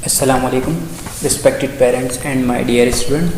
Assalamu alaikum, respected parents and my dear student.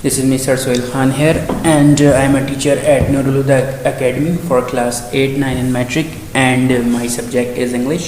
This is Mr. Sohail Khan here, and I am a teacher at Nurul Huda Academy for class 8, 9 in metric, and my subject is English.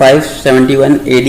571 AD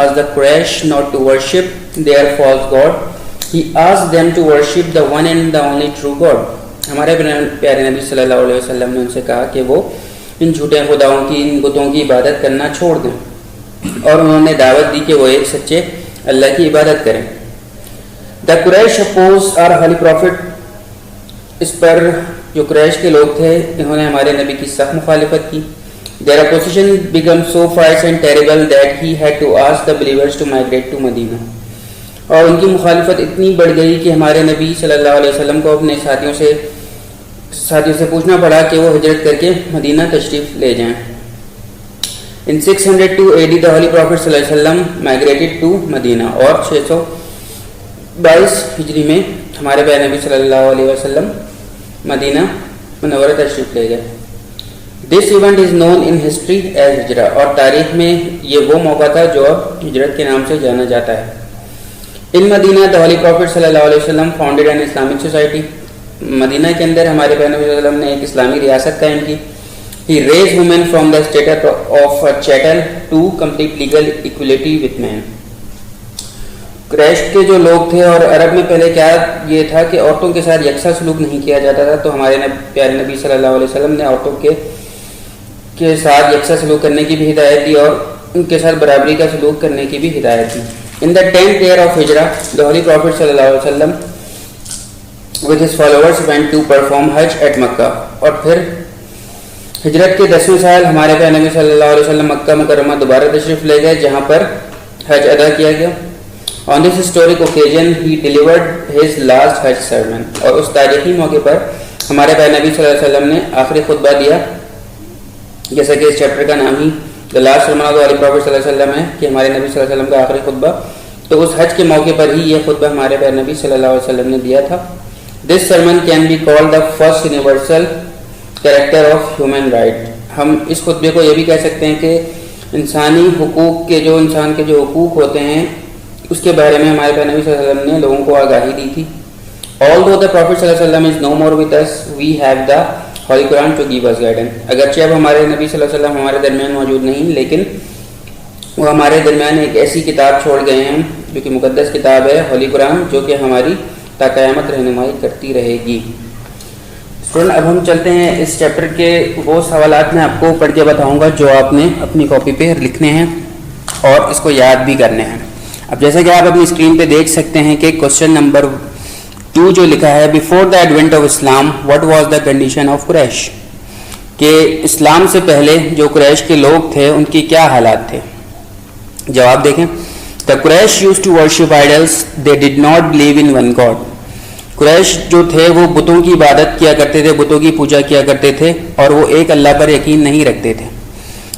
asked the Quraysh not to worship their false god. He asked them to worship the one and the only true God. ہمارے پیارے نبی صلی اللہ علیہ وسلم نے ان سے کہا کہ وہ ان جھوٹے خداؤں کی ان بتوں کی عبادت کرنا چھوڑ دیں، اور انہوں نے دعوت دی کہ وہ ایک سچے اللہ کی عبادت کریں. دا قریش اپوز آر ہولی پروفٹ، اس پر جو قریش کے لوگ تھے انہوں نے ہمارے نبی کی سخت مخالفت کی. Their opposition became so fierce and terrible that he had to ask the believers to migrate to Medina. اور ان کی مخالفت اتنی بڑھ گئی کہ ہمارے نبی صلی اللہ علیہ وسلم کو اپنے ساتھیوں سے پوچھنا پڑا کہ وہ ہجرت کر کے مدینہ تشریف لے جائیں. In 602 AD the Holy Prophet صلی اللہ علیہ وسلم migrated to مدینہ، اور 622 ہجری میں ہمارے پیارے نبی صلی اللہ علیہ وسلم مدینہ منورہ تشریف لے گئے. This event is known in history as ہجرہ، اور تاریخ میں یہ وہ موقع تھا جو اب ہجرت کے نام سے جانا جاتا ہے. ان مدینہ the Holy Prophet صلی اللہ علیہ وسلم founded an Islamic society. مدینہ کے اندر ہمارے پیارے نبی صلی اللہ علیہ وسلم نے ایک اسلامی ریاست قائم کی. He raised women from the status of a chattel to complete legal equality with men. قریش کے جو لوگ تھے، اور عرب میں پہلے کیا یہ تھا کہ عورتوں کے ساتھ یکساں سلوک نہیں کیا جاتا تھا، تو ہمارے پیارے نبی صلی اللہ علیہ وسلم نے عورتوں کے ساتھ یکساں سلوک کرنے کی بھی ہدایت دی اور ان کے ساتھ برابری کا سلوک کرنے کی بھی ہدایت دی. In the 10th year of Hijrah, the Holy Prophet صلی اللہ علیہ وسلم with his followers went to perform Hajj at Makkah. اور پھر ہجرت کے 10ویں سال ہمارے پیارے نبی صلی اللہ علیہ وسلم مکہ مکرمہ دوبارہ تشریف لے گئے، جہاں پر حج ادا کیا گیا. On this historic occasion he delivered his last Hajj sermon. اور اس تاریخی موقع پر ہمارے پیارے نبی صلی اللہ علیہ وسلم نے آخری خطبہ دیا، جیسا کہ اس چیپٹر کا نام ہی The Last Sermon of the Holy Prophet صلی اللہ علیہ وسلم ہے کہ ہمارے نبی صلی اللہ علیہ وسلم کا آخری خطبہ. تو اس حج کے موقع پر ہی یہ خطبہ ہمارے پیارے نبی صلی اللہ علیہ وسلم نے دیا تھا. This sermon can be called the first universal character of human right. ہم اس خطبے کو یہ بھی کہہ سکتے ہیں کہ انسانی حقوق کے انسان کے جو حقوق ہوتے ہیں اس کے بارے میں ہمارے پیارے نبی صلی اللہ علیہ وسلم نے لوگوں کو آگاہی دی تھی. Although the Prophet صلی اللہ علیہ وسلم is no more with us, we have the Holy Quran to give us guidance. اگرچہ اب ہمارے نبی صلی اللہ علیہ وسلم ہمارے درمیان موجود نہیں، لیکن وہ ہمارے درمیان ایک ایسی کتاب چھوڑ گئے ہیں جو کہ مقدس کتاب ہے، ہولی قرآن، جو کہ ہماری تا قیامت رہنمائی کرتی رہے گی. اسٹوڈنٹ، اب ہم چلتے ہیں اس چیپٹر کے وہ سوالات میں آپ کو پڑھ کے بتاؤں گا جو آپ نے اپنی کاپی پہ لکھنے ہیں اور اس کو یاد بھی کرنے ہیں. اب جیسا کہ آپ اپنی اسکرین پہ دیکھ سکتے ہیں کہ کوشچن نمبر 2 جو لکھا ہے، before the advent of Islam what was the condition of Quraysh, کہ اسلام سے پہلے جو قریش کے لوگ تھے ان کی کیا حالات تھے. جواب دیکھیں. The Quraysh used to worship idols, they did not believe in one god. Quraysh جو تھے وہ بتوں کی عبادت کیا کرتے تھے، بتوں کی پوجا کیا کرتے تھے، اور وہ ایک اللہ پر یقین نہیں رکھتے تھے.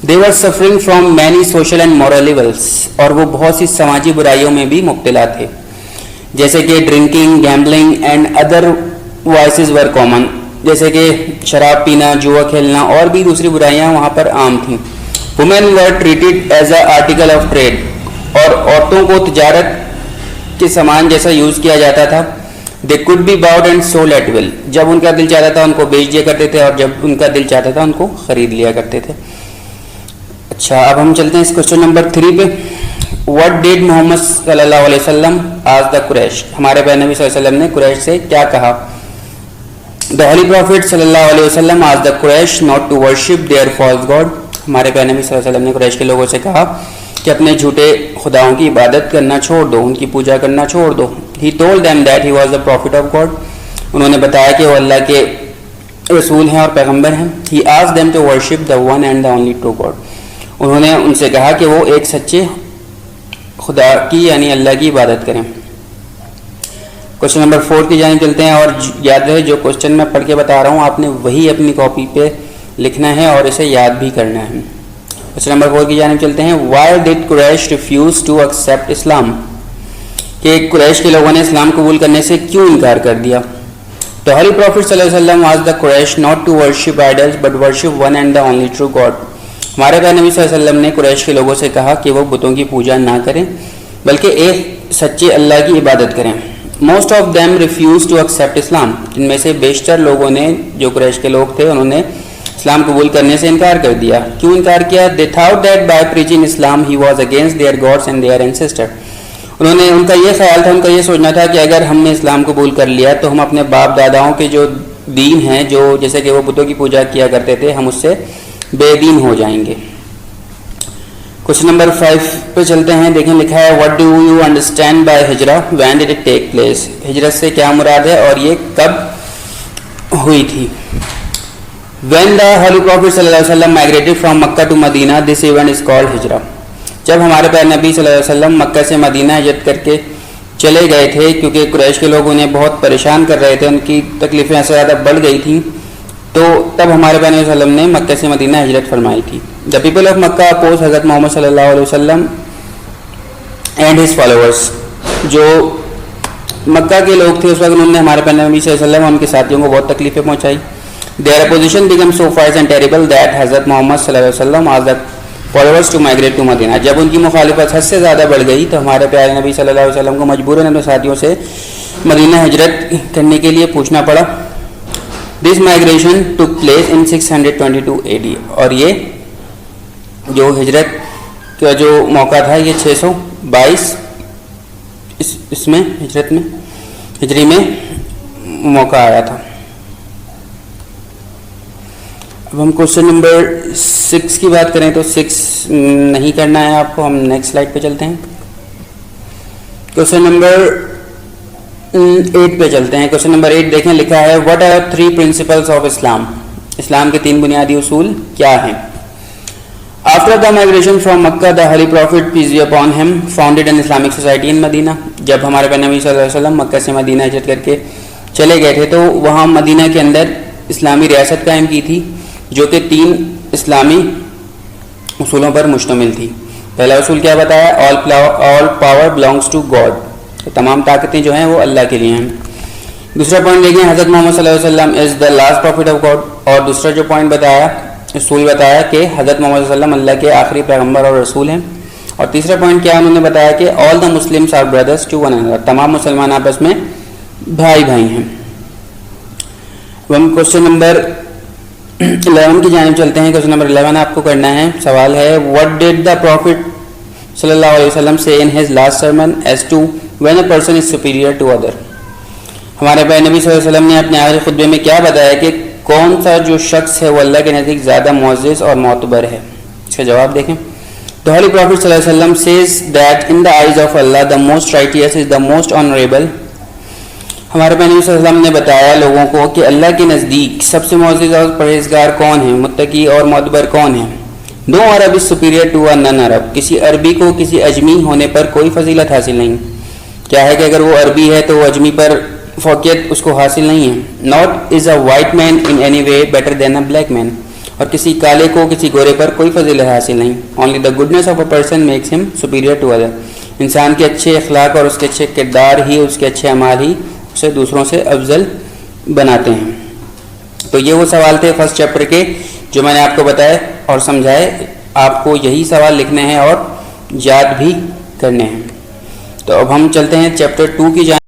They were suffering from many social and moral evils، اور وہ بہت سی سماجی برائیوں میں بھی مبتلا تھے، جیسے کہ drinking, gambling and other voices were common, جیسے کہ شراب پینا، جوا کھیلنا اور بھی دوسری برائیاں وہاں پر عام تھیں. Women were treated as an article of trade، اور عورتوں کو تجارت کے سامان جیسا یوز کیا جاتا تھا. They could be bought and sold at will، جب ان کا دل چاہتا تھا ان کو بیچ دیا کرتے تھے، اور جب ان کا دل چاہتا تھا ان کو خرید لیا کرتے تھے. اچھا، اب ہم چلتے ہیں اس کوشچن نمبر 3 پہ. What did محمد صلی اللہ علیہ وسلم ask the قریش، ہمارے پیارے نبی صلی اللہ علیہ وسلم نے قریش سے کیا کہا. The Holy Prophet صلی اللہ علیہ وسلم asked the Quraysh not to worship their false god، ہمارے پیارے نبی صلی اللہ علیہ وسلم نے قریش کے لوگوں سے کہا کہ اپنے جھوٹے خداؤں کی عبادت کرنا چھوڑ دو، ان کی پوجا کرنا چھوڑ دو. He told them that he was the prophet of God، انہوں نے بتایا کہ وہ اللہ کے رسول ہیں اور پیغمبر ہیں. He asked them to worship the one and the only true God، انہوں نے ان سے کہا کہ وہ ایک سچے خدا کی یعنی اللہ کی عبادت کریں. کوشچن نمبر 4 کی جانب چلتے ہیں، اور یاد رہے جو کوشچن میں پڑھ کے بتا رہا ہوں آپ نے وہی اپنی کاپی پہ لکھنا ہے اور اسے یاد بھی کرنا ہے. کوشچن نمبر 4 کی جانب چلتے ہیں. Why did Quraysh refuse to accept Islam، کہ قریش کے لوگوں نے اسلام قبول کرنے سے کیوں انکار کر دیا. The Holy Prophet صلی اللہ علیہ وسلم asked the Quraysh not to worship idols but worship one and the only true God، ہمارے پیارے نبی صلی اللہ علیہ وسلم نے قریش کے لوگوں سے کہا کہ وہ بتوں کی پوجا نہ کریں بلکہ ایک سچے اللہ کی عبادت کریں. Most of them refused to accept Islam، ان میں سے بیشتر لوگوں نے جو قریش کے لوگ تھے انہوں نے اسلام قبول کرنے سے انکار کر دیا. کیوں انکار کیا؟ They thought that by preaching Islam he was against their gods and their ancestors، انہوں نے ان کا یہ خیال تھا، ان کا یہ سوچنا تھا کہ اگر ہم نے اسلام قبول کر لیا تو ہم اپنے باپ داداؤں کے جو دین ہیں جو جیسے کہ وہ بتوں کی پوجا کیا کرتے تھے ہم اس سے بے دین ہو جائیں گے. کوشچن نمبر 5 پہ چلتے ہیں. دیکھیں لکھا ہے what do you understand by Hijra when did it take place. ہجرت سے کیا مراد ہے اور یہ کب ہوئی تھی. وین دا ہولی پروفٹ صلی اللہ علیہ وسلم migrated from Mecca to Medina this event is called Hijra. جب ہمارے پیارے نبی صلی اللہ علیہ وسلم مکہ سے مدینہ ہجرت کر کے چلے گئے تھے کیونکہ قریش کے لوگ انہیں بہت پریشان کر رہے تھے, ان کی تکلیفیں ایسے زیادہ بڑھ گئی تھیں, تو تب ہمارے پیارے نبی صلی اللہ علیہ وسلم نے مکہ سے مدینہ ہجرت فرمائی تھی. The people of Mecca oppose حضرت محمد صلی اللہ علیہ وسلم اینڈ ہز فالوورس. جو مکہ کے لوگ تھے اس وقت انہوں نے ہمارے پیارے نبی صلی اللہ علیہ وسلم اور ان کے ساتھیوں کو بہت تکلیفیں پہنچائی. Their opposition became so fierce and terrible that حضرت محمد صلی اللہ علیہ وسلم asked the followers to migrate to مدینہ. جب ان کی مخالفت حد سے زیادہ بڑھ گئی تو ہمارے پیارے نبی صلی اللہ علیہ وسلم کو مجبوراً اپنے ساتھیوں سے مدینہ ہجرت کرنے کے لیے پوچھنا پڑا. This migration took place in 622 AD. اور یہ جو ہجرت کا جو موقع تھا یہ 622 اس میں ہجری میں موقع آیا تھا. اب ہم کوشچن نمبر 6 کی بات کریں تو 6 نہیں کرنا ہے آپ کو, ہم نیکسٹ سلائڈ پہ چلتے ہیں. کوشچن نمبر 8 پہ چلتے ہیں. کوشچن نمبر 8 دیکھیں لکھا ہے what are 3 principles of Islam. اسلام کے 3 بنیادی اصول کیا ہیں. After the migration from Mecca the holy prophet peace be upon him founded an Islamic society in Medina. جب ہمارے پیارے نبی صلی اللہ علیہ وسلم مکہ سے مدینہ ہجرت کر کے چلے گئے تھے تو وہاں مدینہ کے اندر اسلامی ریاست قائم کی تھی جو کہ 3 اسلامی اصولوں پر مشتمل تھی. پہلا اصول کیا بتایا, آل پاور بلانگس ٹو گاڈ. تمام طاقتیں جو ہیں وہ اللہ کے لیے ہیں. دوسرا پوائنٹ دیکھیں حضرت محمد صلی اللہ علیہ وسلم is the last prophet of God. اور دوسرا جو پوائنٹ بتایا اصول بتایا کہ حضرت محمد صلی اللہ علیہ وسلم اللہ کے آخری پیغمبر اور رسول ہیں. اور تیسرا پوائنٹ کیا انہوں نے بتایا کہ all the Muslims are brothers to one another. تمام مسلمان آپس میں بھائی بھائی ہیں. ہم کوشچن نمبر 11 کی جانب چلتے ہیں. کوشچن نمبر 11 آپ کو کرنا ہے. سوال ہے واٹ ڈیڈ دا پروفٹ صلی اللہ علیہ وسلم سے in his last sermon as to when a person is superior to other. ہمارے پیارے نبی صلی اللہ علیہ وسلم نے اپنے آخری خطبے میں کیا بتایا کہ کون سا جو شخص ہے وہ اللہ کے نزدیک زیادہ معزز اور معتبر ہے. اس کا جواب دیکھیں. The Holy Prophet صلی اللہ علیہ وسلم says that in the eyes of Allah the most righteous is the most honorable. ہمارے پیارے نبی صلی اللہ علیہ وسلم نے بتایا لوگوں کو کہ اللہ کے نزدیک سب سے معزز اور پرہیزگار کون ہیں, متقی اور معتبر کون ہیں. No Arab is superior to a non-Arab. کسی عربی کو کسی اجمی ہونے پر کوئی فضیلت حاصل نہیں. کیا ہے کہ اگر وہ عربی ہے تو وہ اجمی پر فوقیت اس کو حاصل نہیں ہے. Not is a white man in any way better than a black man. اور کسی کالے کو کسی گورے پر کوئی فضیلت حاصل نہیں. Only the goodness of a person makes him superior to other. انسان کے اچھے اخلاق اور اس کے اچھے کردار ہی, اس کے اچھے اعمال ہی اسے دوسروں سے افضل بناتے ہیں. تو یہ وہ سوال تھے فرسٹ چیپٹر کے جو میں نے آپ کو بتائے اور سمجھائے. آپ کو یہی سوال لکھنے ہیں اور یاد بھی کرنے ہیں. تو اب ہم چلتے ہیں چیپٹر 2 کی جانب.